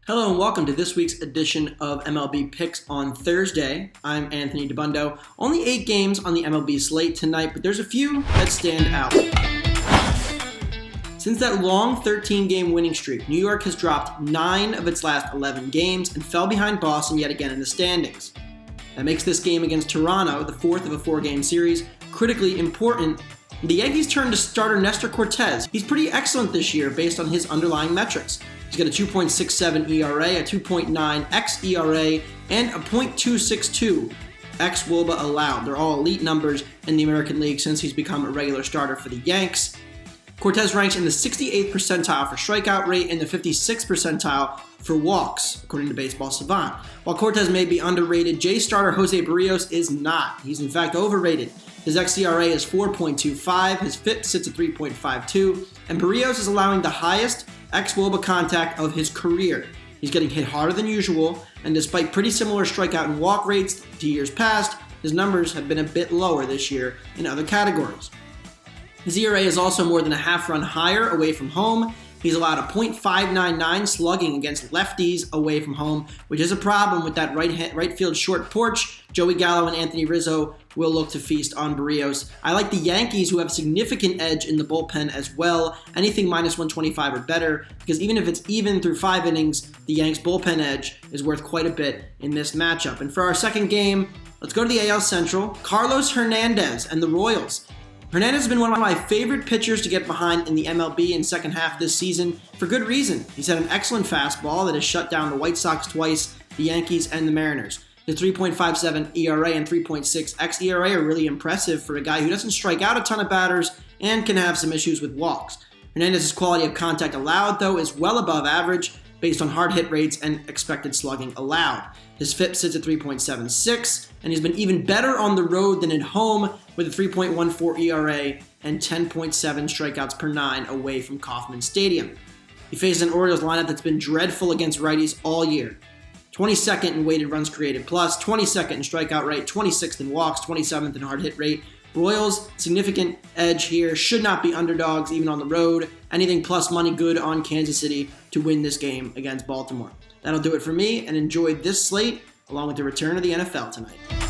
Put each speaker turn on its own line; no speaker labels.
Hello and welcome to this week's edition of MLB Picks on Thursday. I'm Anthony DeBundo. Only 8 games on the MLB slate tonight, but there's a few that stand out. Since that long 13-game winning streak, New York has dropped 9 of its last 11 games and fell behind Boston yet again in the standings. That makes this game against Toronto, the fourth of a 4-game series, critically important. The Yankees turn to starter Nestor Cortes. He's pretty excellent this year based on his underlying metrics. He's got a 2.67 ERA, a 2.9 xERA, and a .262 xWOBA allowed. They're all elite numbers in the American League since he's become a regular starter for the Yanks. Cortes ranks in the 68th percentile for strikeout rate and the 56th percentile for walks, according to Baseball Savant. While Cortes may be underrated, Jays starter Jose Barrios is not. He's in fact overrated. His xERA is 4.25, his FIP sits at 3.52, and Barrios is allowing the highest xWOBA contact of his career. He's getting hit harder than usual, and despite pretty similar strikeout and walk rates to years past, his numbers have been a bit lower this year in other categories. His ERA is also more than a half run higher away from home. He's allowed a .599 slugging against lefties away from home, which is a problem with that right field short porch. Joey Gallo and Anthony Rizzo will look to feast on Barrios. I like the Yankees, who have significant edge in the bullpen as well. Anything minus 125 or better, because even if it's even through 5 innings, the Yanks' bullpen edge is worth quite a bit in this matchup. And for our second game, let's go to the AL Central. Carlos Hernandez and the Royals. Hernandez has been one of my favorite pitchers to get behind in the MLB in second half this season for good reason. He's had an excellent fastball that has shut down the White Sox twice, the Yankees, and the Mariners. His 3.57 ERA and 3.6 xERA are really impressive for a guy who doesn't strike out a ton of batters and can have some issues with walks. Hernandez's quality of contact allowed, though, is well above average based on hard hit rates and expected slugging allowed. His FIP sits at 3.76, and he's been even better on the road than at home with a 3.14 ERA and 10.7 strikeouts per 9 away from Kauffman Stadium. He faces an Orioles lineup that's been dreadful against righties all year. 22nd in weighted runs created plus, 22nd in strikeout rate, 26th in walks, 27th in hard hit rate. Royals, significant edge here, should not be underdogs even on the road. Anything plus money good on Kansas City to win this game against Baltimore. That'll do it for me, and enjoy this slate along with the return of the NFL tonight.